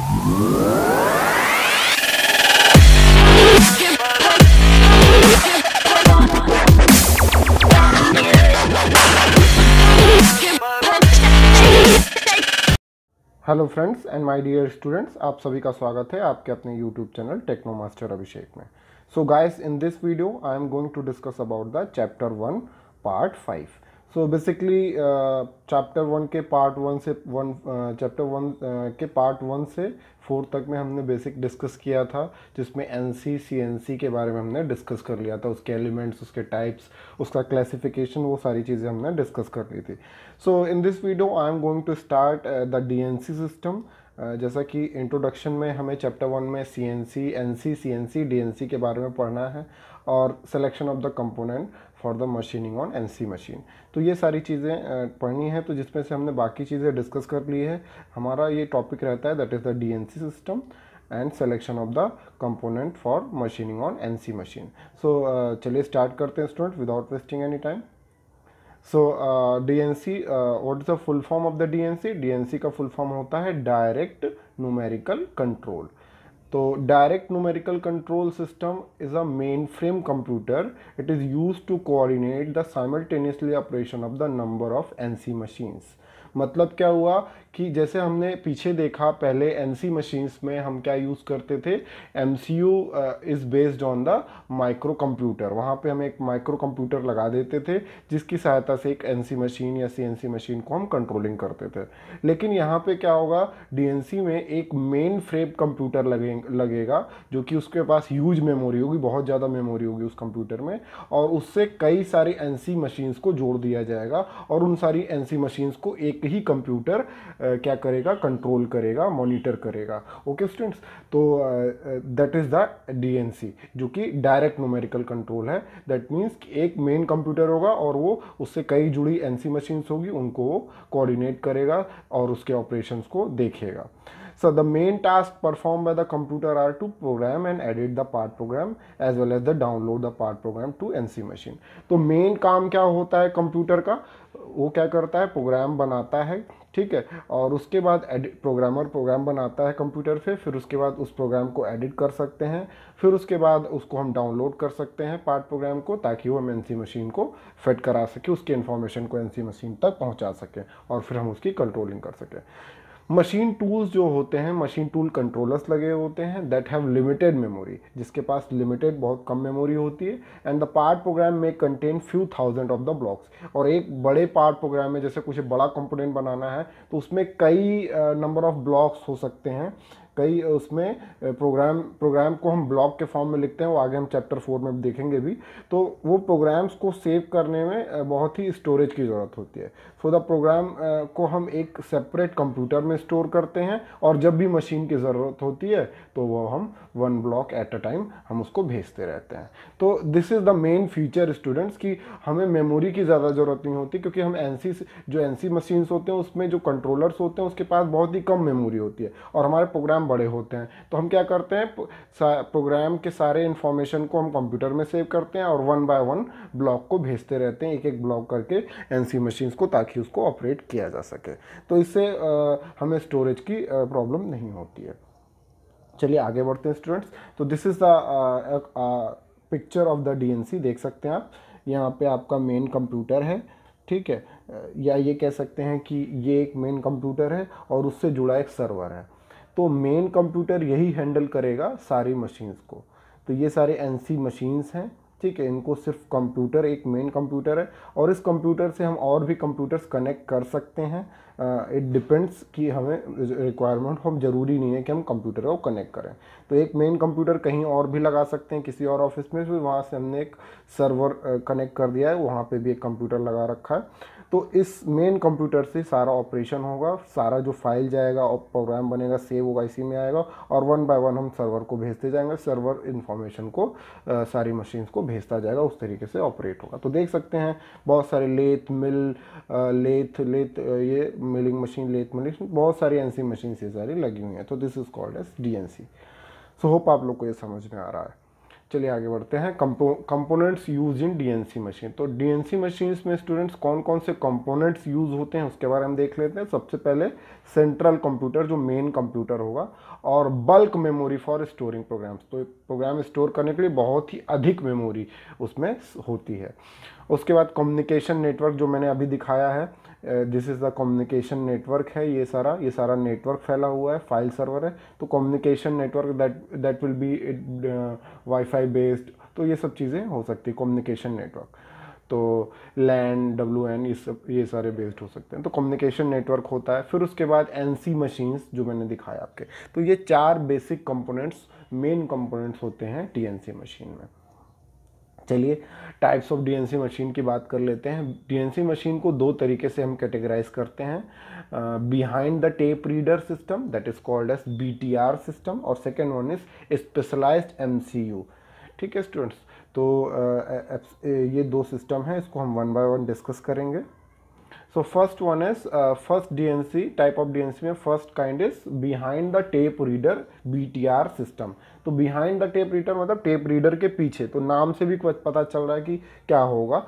Hello friends and my dear students, आप सभी का स्वागत है आपके अपने YouTube channel techno master Abhishek में। So guys, in this video I am going to discuss about the chapter 1 part 5। So basically chapter 1 के पार्ट 1 से चैप्टर 1 के पार्ट 1 से 4 तक में हमने बेसिक डिस्कस किया था, जिसमें एनसी सीएनसी के बारे में हमने डिस्कस कर लिया था, उसके एलिमेंट्स, उसके टाइप्स, उसका क्लासिफिकेशन, वो सारी चीज़ें हमने डिस्कस कर ली थी। So in this video I am going to start the DNC system. जैसा कि इंट्रोडक्शन में हमें चैप्टर 1 में सीएनसी, एनसी, सीएनसी, डीएनसी के बारे में पढ़ना है और selection of the component for the machining on NC machine. तो ये सारी चीज़ें पढ़नी है, तो जिसमें से हमने बाकी चीज़ें डिस्कस कर ली है। हमारा ये टॉपिक रहता है that is the DNC system and selection of the component for machining on NC machine. So चलिए स्टार्ट करते हैं student without wasting any time. So DNC, what is the full form of the DNC? DNC का full form होता है direct numerical control. तो direct numerical control system is a mainframe computer. It is use to coordinate the simultaneously operation of the number of NC machines. मतलब क्या हुआ कि जैसे हमने पीछे देखा, पहले एनसी मशीन्स में हम क्या यूज़ करते थे, MCU is based on the micro computer. वहाँ पे हम एक माइक्रो कंप्यूटर लगा देते थे जिसकी सहायता से एक एनसी मशीन या सीएनसी मशीन को हम कंट्रोलिंग करते थे। लेकिन यहाँ पे क्या होगा, डीएनसी में एक मेन फ्रेम कंप्यूटर लगेगा जो कि उसके पास ह्यूज मेमोरी होगी, बहुत ज़्यादा मेमोरी होगी उस कंप्यूटर में, और उससे कई सारी एनसी मशीन्स को जोड़ दिया जाएगा और उन सारी एनसी मशीन्स को एक ही कंप्यूटर क्या करेगा, कंट्रोल करेगा, मॉनिटर करेगा। ओके स्टूडेंट्स, तो दैट इज़ द डीएनसी, जो कि डायरेक्ट न्यूमेरिकल कंट्रोल है। दैट मीन्स एक मेन कंप्यूटर होगा और वो उससे कई जुड़ी एनसी मशीन्स होगी, उनको कोऑर्डिनेट करेगा और उसके ऑपरेशंस को देखेगा। So the main task performed by the computer are to program and edit the part program as well as the download the part program to NC machine। तो main काम क्या होता है कंप्यूटर का, वो क्या करता है, प्रोग्राम बनाता है, ठीक है, और उसके बाद प्रोग्रामर प्रोग्राम बनाता है कंप्यूटर पे, फिर उसके बाद उस प्रोग्राम को एडिट कर सकते हैं, फिर उसके बाद उसको हम डाउनलोड कर सकते हैं पार्ट प्रोग्राम को, ताकि वो हम एनसी मशीन को फिट करा सके, उसके इन्फॉर्मेशन को एनसी मशीन तक पहुंचा सकें और फिर हम उसकी कंट्रोलिंग कर सकें। मशीन टूल्स जो होते हैं, मशीन टूल कंट्रोलर्स लगे होते हैं दैट हैव लिमिटेड मेमोरी, जिसके पास लिमिटेड, बहुत कम मेमोरी होती है। एंड द पार्ट प्रोग्राम में contain few thousand of the blocks. और एक बड़े पार्ट प्रोग्राम में, जैसे कुछ बड़ा कंपोनेंट बनाना है, तो उसमें कई नंबर ऑफ ब्लॉक्स हो सकते हैं, कई उसमें प्रोग्राम को हम ब्लॉक के फॉर्म में लिखते हैं, वो आगे हम चैप्टर 4 में देखेंगे भी। तो वो प्रोग्राम्स को सेव करने में बहुत ही स्टोरेज की ज़रूरत होती है। सो द प्रोग्राम को हम एक सेपरेट कंप्यूटर में स्टोर करते हैं और जब भी मशीन की ज़रूरत होती है तो वो हम 1 ब्लॉक एट अ टाइम हम उसको भेजते रहते हैं। तो this is the main feature students, कि हमें मेमोरी की ज़्यादा ज़रूरत नहीं होती, क्योंकि हम एनसी मशीन्स होते हैं उसमें जो कंट्रोलर्स होते हैं उसके पास बहुत ही कम मेमोरी होती है और हमारे प्रोग्राम बड़े होते हैं। तो हम क्या करते हैं, प्रोग्राम के सारे इन्फॉर्मेशन को हम कंप्यूटर में सेव करते हैं और 1 बाय 1 ब्लॉक को भेजते रहते हैं, एक एक ब्लॉक करके एनसी मशीन्स को, ताकि उसको ऑपरेट किया जा सके। तो इससे हमें स्टोरेज की प्रॉब्लम नहीं होती है। चलिए आगे बढ़ते हैं स्टूडेंट्स। तो this is the picture of the DNC. देख सकते हैं आप, यहाँ पे आपका मेन कंप्यूटर है, ठीक है, या ये कह सकते हैं कि ये एक मेन कंप्यूटर है और उससे जुड़ा एक सर्वर है। तो मेन कंप्यूटर यही हैंडल करेगा सारी मशीन्स को। तो ये सारे एनसी मशीन्स हैं, ठीक है, इनको सिर्फ कंप्यूटर, एक मेन कंप्यूटर है और इस कंप्यूटर से हम और भी कंप्यूटर्स कनेक्ट कर सकते हैं। इट डिपेंड्स कि हमें रिक्वायरमेंट, हम ज़रूरी नहीं है कि हम कंप्यूटर को कनेक्ट करें। तो एक मेन कंप्यूटर कहीं और भी लगा सकते हैं, किसी और ऑफिस में, फिर वहाँ से हमने एक सर्वर कनेक्ट कर दिया है, वहाँ पे भी एक कंप्यूटर लगा रखा है। तो इस मेन कंप्यूटर से सारा ऑपरेशन होगा, सारा जो फाइल जाएगा और प्रोग्राम बनेगा, सेव होगा, इसी में आएगा और 1 बाय 1 हम सर्वर को भेजते जाएंगे, सर्वर इन्फॉर्मेशन को सारी मशीन्स को भेजता जाएगा, उस तरीके से ऑपरेट होगा। तो देख सकते हैं बहुत सारे लेथ मिल, ये मिलिंग मशीन, लेथ मिलिंग, बहुत सारी एनसी मशीन ये सारी लगी हुई हैं। तो this is called as DNC. So hope आप लोग को ये समझ में आ रहा है। चलिए आगे बढ़ते हैं। Components use in DNC machine. तो डीएनसी मशीन्स में स्टूडेंट्स कौन कौन से कंपोनेंट्स यूज होते हैं उसके बारे में देख लेते हैं। सबसे पहले सेंट्रल कंप्यूटर जो मेन कंप्यूटर होगा, और bulk memory for storing programs. तो प्रोग्राम स्टोर करने के लिए बहुत ही अधिक मेमोरी उसमें होती है। उसके बाद कम्युनिकेशन नेटवर्क जो मैंने अभी दिखाया है, this is the communication network है। ये सारा नेटवर्क फैला हुआ है, फाइल सर्वर है। तो communication network that will be wifi based. तो ये सब चीज़ें हो सकती है कम्युनिकेशन नेटवर्क। तो लैन, WN, ये सारे बेस्ड हो सकते हैं। तो कम्युनिकेशन नेटवर्क होता है। फिर उसके बाद NC मशीन्स जो मैंने दिखाया आपके। तो ये 4 बेसिक कंपोनेंट्स, मेन कंपोनेंट्स होते हैं DNC मशीन में। चलिए टाइप्स ऑफ डीएनसी मशीन की बात कर लेते हैं। डीएनसी मशीन को 2 तरीके से हम कैटेगराइज करते हैं। Behind the tape reader system that is called as BTR system, और second one is specialised MCU। ठीक है स्टूडेंट्स, तो ये 2 सिस्टम हैं, इसको हम 1 बाय 1 डिस्कस करेंगे। So first one is first DNC type of DNC में first kind is behind the tape reader BTR system। तो behind the tape reader मतलब टेप रीडर के पीछे, तो नाम से भी पता चल रहा है कि क्या होगा।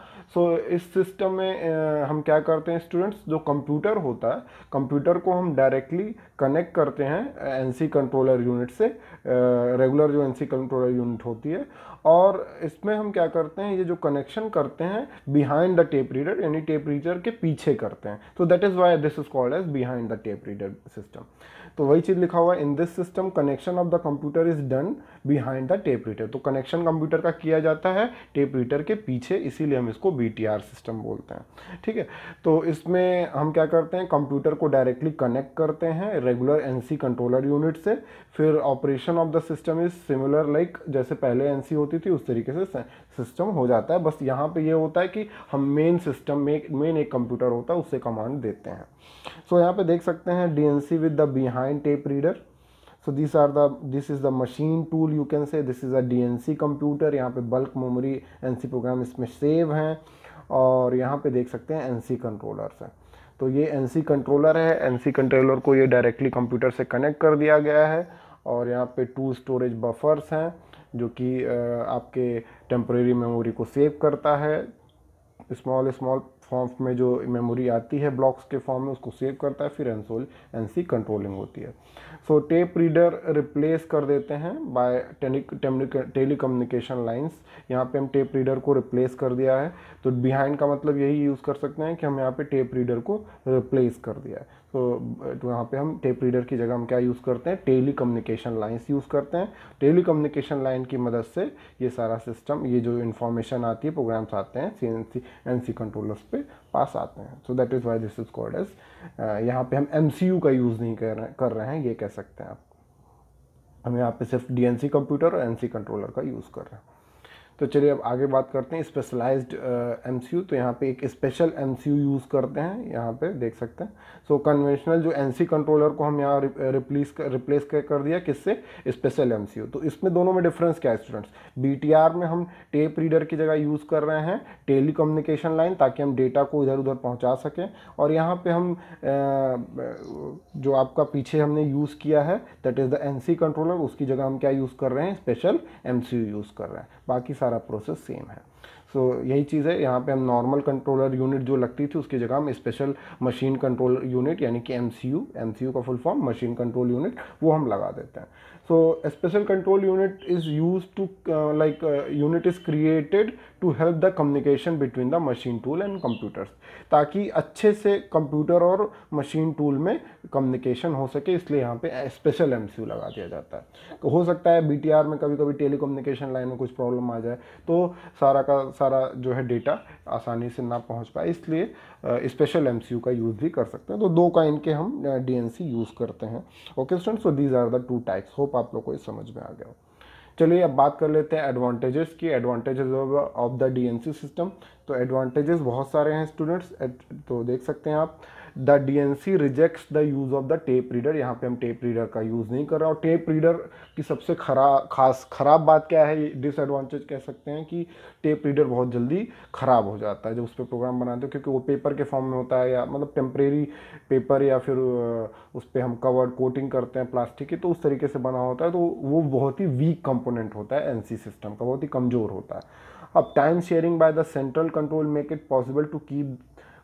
इस सिस्टम में हम क्या करते हैं स्टूडेंट्स, जो कंप्यूटर होता है, कंप्यूटर को हम डायरेक्टली कनेक्ट करते हैं NC कंट्रोलर यूनिट से, रेगुलर जो NC कंट्रोलर यूनिट होती है। और इसमें हम क्या करते हैं, ये जो कनेक्शन करते हैं बिहाइंड द टेप रीडर, यानी टेप रीडर के पीछे करते हैं। तो that is why this is called as behind the tape reader system. तो वही चीज लिखा हुआ है, in this system connection of the computer is done behind the tape reader. तो कनेक्शन कंप्यूटर का किया जाता है टेप रीडर के पीछे, इसीलिए हम इसको BTR सिस्टम बोलते हैं। ठीक है, तो इसमें हम क्या करते हैं, कंप्यूटर को डायरेक्टली कनेक्ट करते हैं रेगुलर NC कंट्रोलर यूनिट से। फिर operation of the system is similar like जैसे पहले NC होती थी उस तरीके से सिस्टम हो जाता है। बस यहाँ पे ये होता है कि हम मेन सिस्टम में मेन एक कंप्यूटर होता है उससे कमांड देते हैं। सो यहाँ पे देख सकते हैं DNC with the behind tape reader. So this is the machine tool, you can से this is a DNC computer. यहाँ पे बल्क मेमोरी NC प्रोग्राम इसमें सेव हैं, और यहाँ पे देख सकते हैं NC कंट्रोलर्स हैं। तो ये NC कंट्रोलर है, NC कंट्रोलर को ये डायरेक्टली कंप्यूटर से कनेक्ट कर दिया गया है। और यहाँ पे 2 स्टोरेज बफर्स हैं जो कि आपके टेम्परेरी मेमोरी को सेव करता है। स्मॉल फॉर्म में जो मेमोरी आती है ब्लॉक्स के फॉर्म में उसको सेव करता है, फिर NC कंट्रोलिंग होती है। सो टेप रीडर रिप्लेस कर देते हैं बाय टेली कम्युनिकेशन लाइंस। यहाँ पे हम टेप रीडर को रिप्लेस कर दिया है। तो बिहाइंड का मतलब यही यूज़ कर सकते हैं कि हम यहाँ पे टेप रीडर को रिप्लेस कर दिया है। तो यहाँ पे हम टेप रीडर की जगह हम क्या यूज़ करते हैं, टेली कम्युनिकेशन लाइंस यूज़ करते हैं। टेली कम्युनिकेशन लाइन की मदद से ये सारा सिस्टम, ये जो इन्फॉर्मेशन आती है, प्रोग्राम्स आते हैं NC कंट्रोलर्स पे पास आते हैं। So that is why this is called as, यहाँ पे हम MCU का यूज़ नहीं कर रहे हैं, ये कह सकते हैं आप। हम यहाँ पे सिर्फ DNC कंप्यूटर और NC कंट्रोलर का यूज़ कर रहे हैं। तो चलिए अब आगे बात करते हैं स्पेशलाइज्ड MCU। तो यहाँ पे एक स्पेशल MCU यूज़ करते हैं, यहाँ पे देख सकते हैं। सो कन्वेंशनल जो NC कंट्रोलर को हम यहाँ रिप्लेस कर दिया किससे, स्पेशल MCU। तो इसमें दोनों में डिफरेंस क्या है स्टूडेंट्स, BTR में हम टेप रीडर की जगह यूज़ कर रहे हैं टेली कम्युनिकेशन लाइन, ताकि हम डेटा को इधर उधर पहुँचा सकें। और यहाँ पे हम जो आपका पीछे हमने यूज़ किया है that is the NC controller, उसकी जगह हम क्या यूज़ कर रहे हैं, स्पेशल MCU यूज़ कर रहे हैं। बाकी सारा प्रोसेस सेम है। यही चीज़ है, यहाँ पे हम नॉर्मल कंट्रोलर यूनिट जो लगती थी उसकी जगह हम स्पेशल मशीन कंट्रोल यूनिट यानी कि MCU का full form machine control unit, वो हम लगा देते हैं। Special control unit is use to unit is created to help the communication between the machine tool and computers, ताकि अच्छे से कंप्यूटर और मशीन टूल में कम्युनिकेशन हो सके, इसलिए यहाँ पे स्पेशल MCU लगा दिया जाता है। तो हो सकता है BTR में कभी कभी टेली कम्युनिकेशन लाइन में कुछ प्रॉब्लम आ जाए, तो सारा का सारा जो है डेटा आसानी से ना पहुँच पाए, इसलिए स्पेशल MCU का यूज़ भी कर सकते हैं। तो 2 का इनके हम DNC यूज़ करते हैं। Okay students, so these are the 2 types. Hope आप लोग को ये समझ में आ गया हो। चलिए अब बात कर लेते हैं एडवांटेजेस की, advantages of the DNC system. तो एडवांटेजेस बहुत सारे हैं स्टूडेंट्स, तो देख सकते हैं आप। The DNC rejects the use of the tape reader. यहाँ पे हम टेप रीडर का यूज़ नहीं कर रहे। और टेप रीडर की सबसे ख़राब बात क्या है, डिसएडवांटेज कह सकते हैं कि टेप रीडर बहुत जल्दी ख़राब हो जाता है जब उस पर प्रोग्राम बनाते हो, क्योंकि वो पेपर के फॉर्म में होता है, या मतलब टेम्परेरी पेपर, या फिर उस पर हम कवर्ड कोटिंग करते हैं प्लास्टिक की, तो उस तरीके से बना होता है, तो वो बहुत ही वीक कंपोनेंट होता है एनसी सिस्टम का, बहुत ही कमज़ोर होता है। अब time sharing by the central control make it possible to keep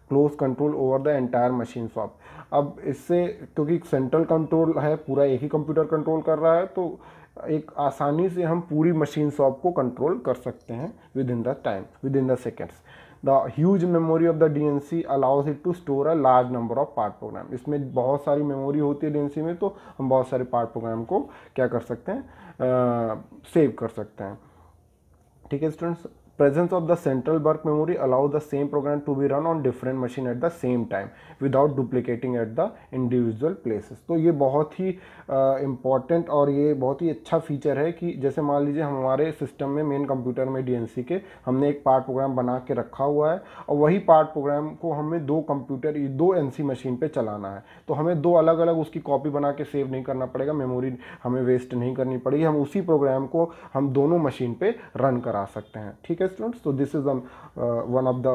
close control over the entire machine shop. अब इससे, क्योंकि सेंट्रल कंट्रोल है, पूरा एक ही कंप्यूटर कंट्रोल कर रहा है, तो एक आसानी से हम पूरी मशीन शॉप को कंट्रोल कर सकते हैं within the time, within the seconds. The huge memory of the DNC allows it to store a large number of part program. इसमें बहुत सारी मेमोरी होती है डीएनसी में, तो हम बहुत सारे पार्ट प्रोग्राम को क्या कर सकते हैं, सेव कर सकते हैं। ठीक है students, presence of the central work memory allow the same program to be run on different machine at the same time without duplicating at the individual places। तो ये बहुत ही इम्पॉर्टेंट और ये बहुत ही अच्छा फीचर है कि जैसे मान लीजिए हमारे सिस्टम में, मेन कंप्यूटर में डीएनसी के हमने एक पार्ट प्रोग्राम बना के रखा हुआ है, और वही पार्ट प्रोग्राम को हमें दो एनसी मशीन पे चलाना है, तो हमें दो अलग अलग उसकी कॉपी बना के सेव नहीं करना पड़ेगा, मेमोरी हमें वेस्ट नहीं करनी पड़ेगी, हम उसी प्रोग्राम को हम दोनों मशीन पे रन करा सकते हैं। ठीक है students, so this is one of the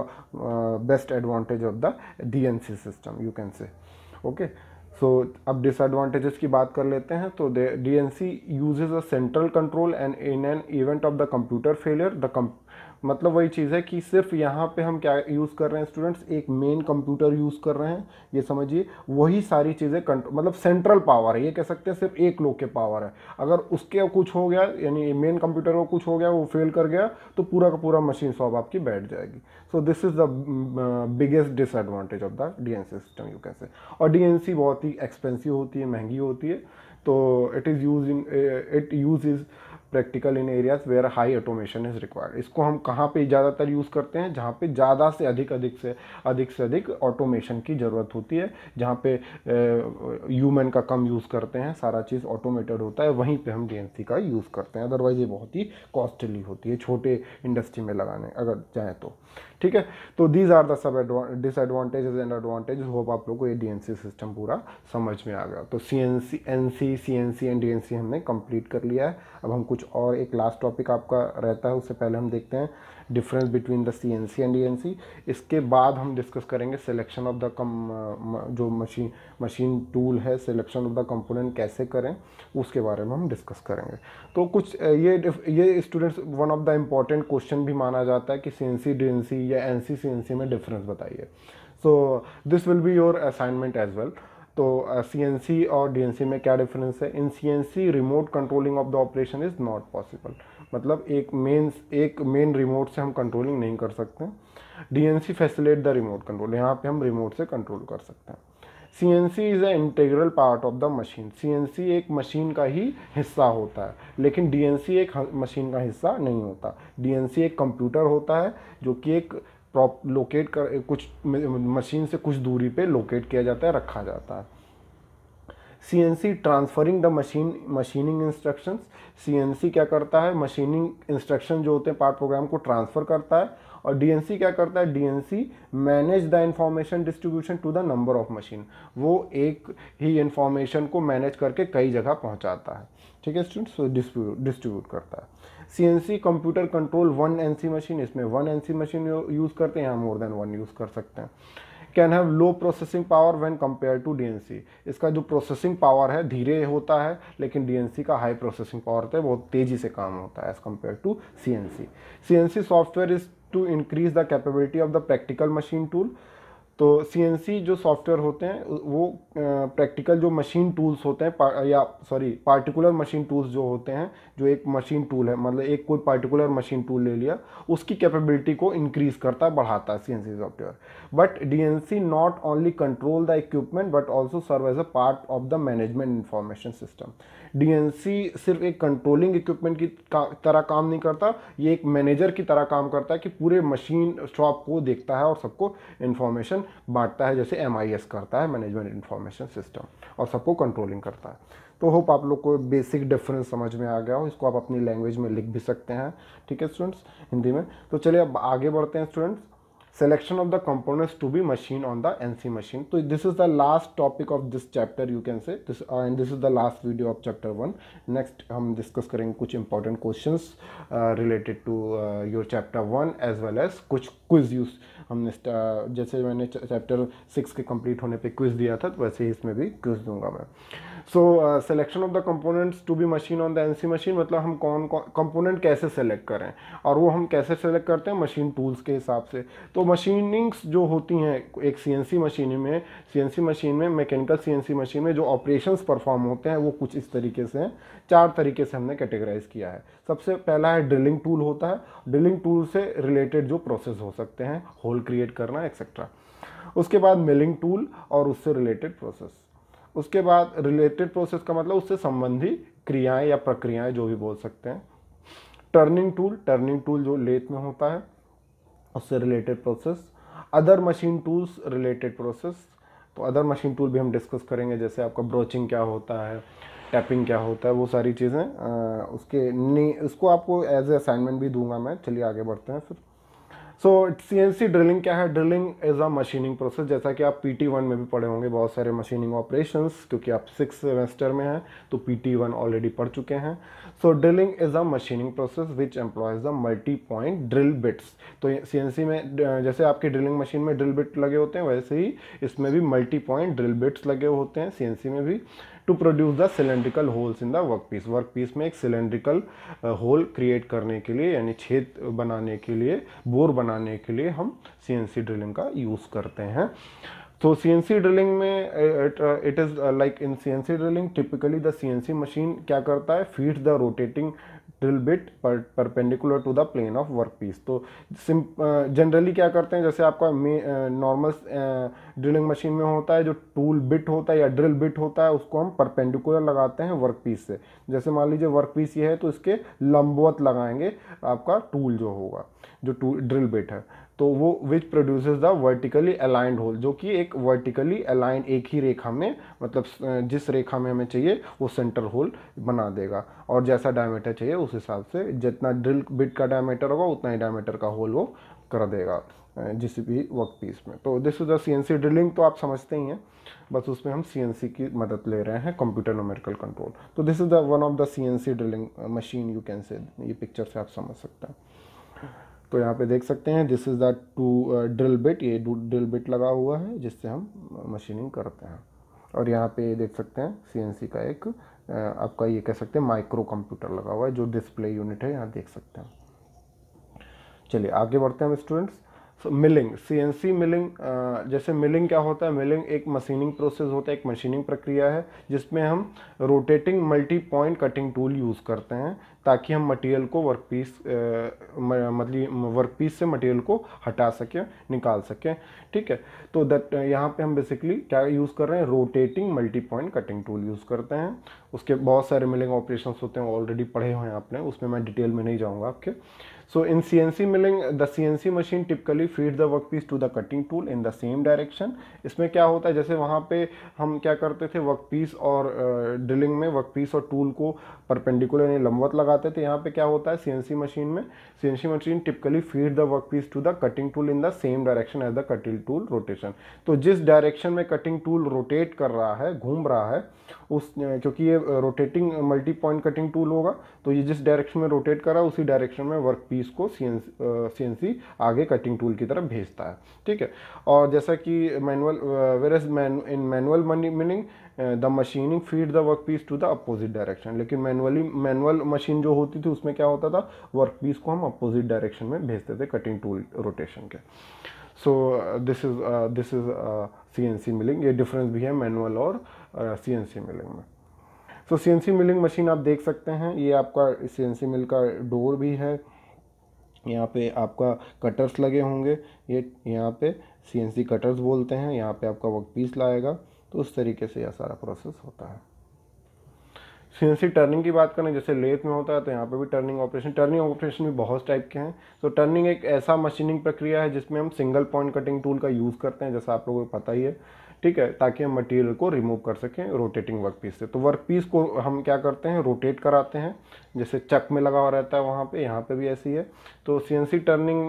best advantage of the DNC system you can say। okay, so अब disadvantages की बात कर लेते हैं। तो DNC uses a central control and in an event of the computer failure मतलब वही चीज़ है कि सिर्फ यहाँ पे हम क्या यूज़ कर रहे हैं स्टूडेंट्स, एक मेन कंप्यूटर यूज़ कर रहे हैं, ये समझिए, वही सारी चीज़ें मतलब सेंट्रल पावर है, ये कह सकते हैं सिर्फ एक लोग के पावर है। अगर उसके कुछ हो गया, यानी मेन कंप्यूटर को कुछ हो गया, वो फेल कर गया, तो पूरा का पूरा मशीन शॉप आपकी बैठ जाएगी। So this is the biggest disadvantage of the DNC system you can say. और डीएनसी बहुत ही एक्सपेंसिव होती है, महंगी होती है, तो it use is practical in areas where high automation is required. इसको हम कहाँ पे ज़्यादातर यूज़ करते हैं, जहाँ पे ज़्यादा से अधिक ऑटोमेशन की ज़रूरत होती है, जहाँ पे ह्यूमन का कम यूज़ करते हैं, सारा चीज़ ऑटोमेटेड होता है, वहीं पे हम डीएनसी का यूज़ करते हैं। अदरवाइज ये बहुत ही कॉस्टली होती है छोटे इंडस्ट्री में लगाने अगर जाएँ तो। ठीक है, तो दीज आर द सब डिसएडवांटेजेस एंड एडवांटेजेस। होप आप लोग को ये डीएनसी सिस्टम पूरा समझ में आ गया। तो एनसी सीएनसी एंड डीएनसी हमने कंप्लीट कर लिया है। अब हम कुछ और एक लास्ट टॉपिक आपका रहता है, उससे पहले हम देखते हैं difference between the CNC and DNC. इसके बाद हम डिस्कस करेंगे सिलेक्शन ऑफ द जो मशीन टूल है, सिलेक्शन ऑफ द कंपोनेंट कैसे करें, उसके बारे में हम डिस्कस करेंगे। तो कुछ ये students one of the important question भी माना जाता है कि सीएनसी डीएनसी या एनसी सीएनसी में डिफरेंस बताइए। So this will be your assignment as well. तो सीएनसी और डीएनसी में क्या डिफरेंस है? In CNC remote controlling of the operation is not possible. मतलब एक मेन रिमोट से हम कंट्रोलिंग नहीं कर सकते। DNC facilitate the remote control, यहाँ पे हम रिमोट से कंट्रोल कर सकते हैं। CNC is a integral part of the machine. CNC एक मशीन का ही हिस्सा होता है, लेकिन डीएनसी एक मशीन का हिस्सा नहीं होता। डीएनसी एक कंप्यूटर होता है जो कि एक लोकेट कर कुछ मशीन से कुछ दूरी पे लोकेट किया जाता है, रखा जाता है। CNC transferring the machining instructions. CNC क्या करता है? मशीनिंग इंस्ट्रक्शन जो होते हैं पार्ट प्रोग्राम को ट्रांसफ़र करता है। और डीएनसी क्या करता है? DNC manage the information distribution to the number of machine. वो एक ही इंफॉर्मेशन को मैनेज करके कई जगह पहुंचाता है। ठीक है स्टूडेंट्स, तो डिस्ट्रीब्यूट करता है। CNC computer control one NC machine, इसमें वन एनसी मशीन यूज़ करते हैं, यहाँ मोर देन वन यूज़ कर सकते हैं। Can have low processing power when compare to DNC. इसका जो प्रोसेसिंग पावर है धीरे होता है, लेकिन डीएनसी का हाई प्रोसेसिंग पावर होता है, बहुत तेज़ी से काम होता है as compare to CNC. CNC software is to increase the capability of the practical machine tool. तो सीएनसी जो सॉफ्टवेयर होते हैं वो प्रैक्टिकल जो मशीन टूल्स होते हैं पार्टिकुलर मशीन टूल्स जो होते हैं, जो एक मशीन टूल है, मतलब एक कोई पार्टिकुलर मशीन टूल ले लिया, उसकी कैपेबिलिटी को इंक्रीज करता है, बढ़ाता है CNC software. But DNC not only control the equipment but also serve as a part of the management information system. DNC सिर्फ एक कंट्रोलिंग इक्विपमेंट की तरह काम नहीं करता, ये एक मैनेजर की तरह काम करता है कि पूरे मशीन शॉप को देखता है और सबको इन्फॉर्मेशन बांटता है, जैसे एमआईएस करता है, मैनेजमेंट इंफॉर्मेशन सिस्टम, और सबको कंट्रोलिंग करता है। तो होप आप लोग को बेसिक डिफरेंस समझ में आ गया हो। इसको आप अपनी लैंग्वेज में लिख भी सकते हैं, ठीक है स्टूडेंट्स, हिंदी में। तो चलिए अब आगे बढ़ते हैं students. selection of the components to be machined on the NC machine. So this is the last topic of this chapter, you can say this, and this is the last video of chapter 1. Next हम discuss करेंगे कुछ important questions related to your chapter 1 as well as कुछ quiz use. हमने जैसे मैंने chapter 6 के complete होने पे क्विज दिया था, तो वैसे ही इसमें भी क्विज दूंगा मैं. So selection of the components to be machine on the NC machine, मतलब हम कौन कंपोनेंट कैसे सेलेक्ट करें, और वो हम कैसे सेलेक्ट करते हैं मशीन टूल्स के हिसाब से. तो मशीनिंग्स जो होती हैं एक सीएनसी मशीन में मैकेनिकल सीएनसी मशीन में जो ऑपरेशंस परफॉर्म होते हैं वो कुछ इस तरीके से हैं. 4 तरीके से हमने कैटेगराइज किया है. सबसे पहला है ड्रिलिंग टूल होता है. ड्रिलिंग टूल से रिलेटेड जो प्रोसेस हो सकते हैं, होल क्रिएट करना एक्सेट्रा. उसके बाद मिलिंग टूल और उससे रिलेटेड प्रोसेस. उसके बाद रिलेटेड प्रोसेस का मतलब उससे संबंधी क्रियाएं या प्रक्रियाएं जो भी बोल सकते हैं. टर्निंग टूल जो लेथ में होता है उससे related process. Other machine tools related process. तो अदर मशीन टूल भी हम डिस्कस करेंगे, जैसे आपका ब्रोचिंग क्या होता है, टैपिंग क्या होता है, वो सारी चीज़ें उसको आपको एज ए असाइनमेंट भी दूंगा मैं. चलिए आगे बढ़ते हैं फिर. सो सीएनसी ड्रिलिंग क्या है? Drilling is a machining process. जैसा कि आप PT1 में भी पढ़े होंगे बहुत सारे मशीनिंग ऑपरेशंस, क्योंकि आप 6 सेमेस्टर में हैं तो PT1 ऑलरेडी पढ़ चुके हैं. So drilling is a machining process which employs the multi point drill bits. तो सीएनसी में जैसे आपकी ड्रिलिंग मशीन में ड्रिल बिट लगे होते हैं, वैसे ही इसमें भी मल्टी पॉइंट ड्रिल बिट्स लगे होते हैं सीएनसी में भी, to produce the cylindrical holes in the work piece में एक सिलेंड्रिकल होल क्रिएट करने के लिए, यानी छेद बनाने के लिए, बोर बनाने के लिए हम सीएनसी ड्रिलिंग का यूज़ करते हैं. तो सीएनसी ड्रिलिंग में it is like in CNC drilling typically the CNC machine क्या करता है, feeds the rotating drill bit perpendicular to the plane of work piece. तो जनरली क्या करते हैं, जैसे आपका नॉर्मल ड्रिलिंग मशीन में होता है जो टूल बिट होता है या ड्रिल बिट होता है, उसको हम परपेंडिकुलर लगाते हैं वर्क पीस से. जैसे मान लीजिए वर्क पीस ये है तो इसके लंबवत लगाएंगे आपका टूल जो होगा, जो टूल ड्रिल बिट है, तो वो which produces the vertically aligned hole, जो कि एक वर्टिकली अलाइंड एक ही रेखा में, मतलब जिस रेखा में हमें चाहिए वो सेंटर होल बना देगा, और जैसा डायमीटर चाहिए उस हिसाब से जितना ड्रिल बिट का डायमीटर होगा उतना ही डायमीटर का होल वो कर देगा जिस भी वर्क पीस में. तो this is the CNC drilling. तो आप समझते ही हैं, बस उसमें हम सीएनसी की मदद ले रहे हैं, कंप्यूटर न्यूमेरिकल कंट्रोल. तो this is the one of the CNC drilling machine, you can से. ये पिक्चर से आप समझ सकते हैं. तो यहाँ पे देख सकते हैं this is the drill bit. ये ड्रिल बिट लगा हुआ है जिससे हम मशीनिंग करते हैं. और यहाँ पे देख सकते हैं सीएनसी का एक आपका ये कह सकते हैं माइक्रो कंप्यूटर लगा हुआ है, जो डिस्प्ले यूनिट है यहाँ देख सकते हैं. चलिए आगे बढ़ते हैं हम स्टूडेंट्स. Milling, CNC milling. जैसे मिलिंग क्या होता है, मिलिंग एक मशीनिंग प्रोसेस होता है, एक मशीनिंग प्रक्रिया है जिसमें हम rotating multi point cutting tool use करते हैं ताकि हम मटेरियल को वर्क पीस से मटेरियल को हटा सकें, निकाल सकें. ठीक है. तो दैट यहाँ पे हम बेसिकली क्या यूज़ कर रहे हैं, rotating multi point cutting tool use करते हैं. उसके बहुत सारे मिलिंग ऑपरेशंस होते हैं, ऑलरेडी पढ़े हुए हैं आपने, उसमें मैं डिटेल में नहीं जाऊँगा आपके. So in CNC milling, the CNC machine typically feeds the workpiece to the cutting tool in the same direction. इसमें क्या होता है, जैसे वहाँ पे हम क्या करते थे, वर्कपीस और ड्रिलिंग में वर्कपीस और टूल को परपेंडिकुलर यानी लंबवत लगाते थे. यहाँ पे क्या होता है CNC मशीन में, CNC machine typically feed the workpiece to the cutting tool in the same direction as the cutting tool rotation. तो जिस डायरेक्शन में कटिंग टूल रोटेट कर रहा है, घूम रहा है, उस क्योंकि ये rotating multi point cutting tool होगा, तो ये जिस डायरेक्शन में रोटेट कर रहा है उसी डायरेक्शन में वर्कपीस को सीएनसी आगे कटिंग टूल की तरफ भेजता है. ठीक है. और जैसा कि manual, whereas in manual milling the machining feed the workpiece to the opposite direction. लेकिन मैनुअल मशीन जो होती थी उसमें क्या होता था, वर्कपीस को हम अपोजिट डायरेक्शन में भेजते थे कटिंग टूल रोटेशन के. So this is CNC milling. ये डिफरेंस भी है मैनुअल और सीएनसी मिलिंग में. सो सीएनसी मिलिंग मशीन आप देख सकते हैं, ये आपका सीएनसी मिल का डोर भी है. यहाँ पे आपका कटर्स लगे होंगे, ये यहाँ पे सीएनसी कटर्स बोलते हैं. यहाँ पे आपका वर्कपीस लाएगा. तो उस तरीके से यह सारा प्रोसेस होता है. सीएनसी टर्निंग की बात करें, जैसे लेथ में होता है तो यहाँ पे भी टर्निंग ऑपरेशन भी बहुत टाइप के हैं. तो टर्निंग एक ऐसा मशीनिंग प्रक्रिया है जिसमें हम सिंगल पॉइंट कटिंग टूल का यूज़ करते हैं, जैसा आप लोगों को पता ही है. ठीक है, ताकि हम मटेरियल को रिमूव कर सकें रोटेटिंग वर्क पीस से। तो वर्क पीस को हम क्या करते हैं, रोटेट कराते हैं, जैसे चक में लगा हुआ रहता है वहाँ पे, यहाँ पे भी ऐसी है। तो सीएनसी टर्निंग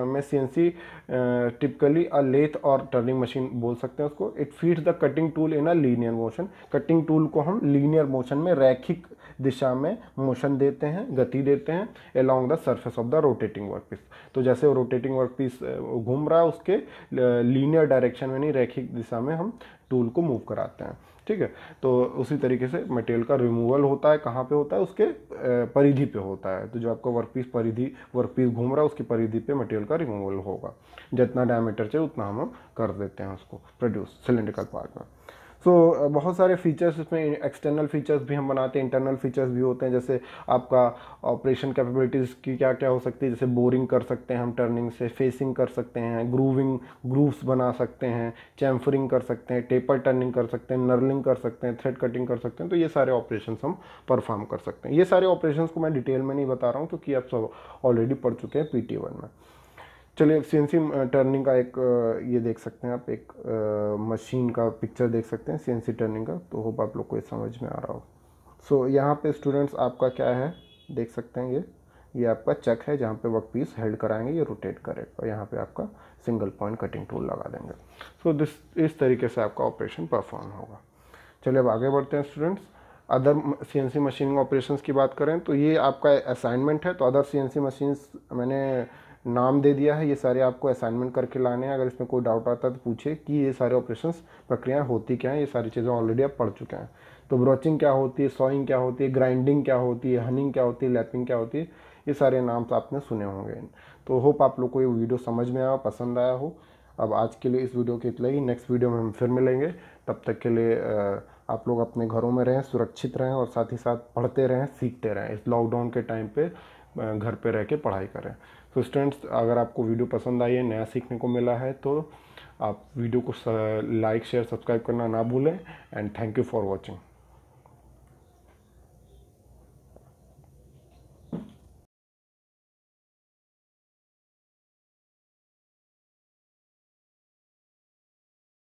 में सीएनसी टिपिकली अ लेथ और टर्निंग मशीन बोल सकते हैं उसको। It feeds the cutting tool in a linear motion. Cutting tool को हम लीनियर मोशन में, रैखिक दिशा में मोशन देते हैं, गति देते हैं along the surface of the rotating work piece. तो जैसे रोटेटिंग वर्क पीस घूम रहा है उसके लीनियर डायरेक्शन में, नहीं रैखिक दिशा में हम टूल को मूव कराते हैं, ठीक है। तो उसी तरीके से मटेरियल का रिमूवल होता है, कहाँ पे होता है, उसके परिधि पे होता है। तो जो आपका वर्क पीस घूम रहा है उसकी परिधि पे मटेरियल का रिमूवल होगा। जितना डायमीटर चाहिए उतना हम कर देते हैं उसको प्रोड्यूस सिलेंड्रिकल पार्ट में। सो बहुत सारे फीचर्स इसमें, एक्सटर्नल फीचर्स भी हम बनाते हैं, इंटरनल फीचर्स भी होते हैं। जैसे आपका ऑपरेशन कैपेबिलिटीज़ की क्या क्या हो सकती है, जैसे बोरिंग कर सकते हैं हम टर्निंग से, फेसिंग कर सकते हैं, ग्रूव्स बना सकते हैं, चैम्फरिंग कर सकते हैं, टेपर टर्निंग कर सकते हैं, नर्लिंग कर सकते हैं, थ्रेड कटिंग कर सकते हैं। तो ये सारे ऑपरेशन हम परफॉर्म कर सकते हैं। ये सारे ऑपरेशन को मैं डिटेल में नहीं बता रहा हूँ क्योंकि आप सब ऑलरेडी पढ़ चुके हैं PT1 में। चलिए सीएनसी टर्निंग का एक ये देख सकते हैं आप, एक मशीन का पिक्चर देख सकते हैं सीएनसी टर्निंग का। तो होप आप लोग को ये समझ में आ रहा हो। सो यहाँ पे स्टूडेंट्स आपका क्या है, देख सकते हैं ये आपका चक है जहाँ पे वर्क पीस हेल्ड कराएंगे, ये रोटेट करेगा और यहाँ पे आपका सिंगल पॉइंट कटिंग टूल लगा देंगे। सो इस तरीके से आपका ऑपरेशन परफॉर्म होगा। चलिए अब आगे बढ़ते हैं students. Other CNC machining operations की बात करें तो ये आपका असाइनमेंट है। तो अदर सीएनसी मशीन्स मैंने नाम दे दिया है, ये सारे आपको असाइनमेंट करके लाने हैं। अगर इसमें कोई डाउट आता है तो पूछे कि ये सारे ऑपरेशंस प्रक्रियाएं होती क्या हैं। ये सारी चीज़ें ऑलरेडी आप पढ़ चुके हैं। तो ब्रोचिंग क्या होती है, सॉइंग क्या होती है, ग्राइंडिंग क्या होती है, हनिंग क्या होती है, लैपिंग क्या होती है, ये सारे नाम तो आपने सुने होंगे। तो होप आप लोग को ये वीडियो समझ में आया, पसंद आया हो। अब आज के लिए इस वीडियो के इतना ही। नेक्स्ट वीडियो में हम फिर मिलेंगे। तब तक के लिए आप लोग अपने घरों में रहें, सुरक्षित रहें और साथ ही साथ पढ़ते रहें, सीखते रहें। इस लॉकडाउन के टाइम पे घर पे रह के पढ़ाई करें। तो स्टूडेंट्स, अगर आपको वीडियो पसंद आई है, नया सीखने को मिला है, तो आप वीडियो को लाइक शेयर सब्सक्राइब करना ना भूलें। And thank you for watching.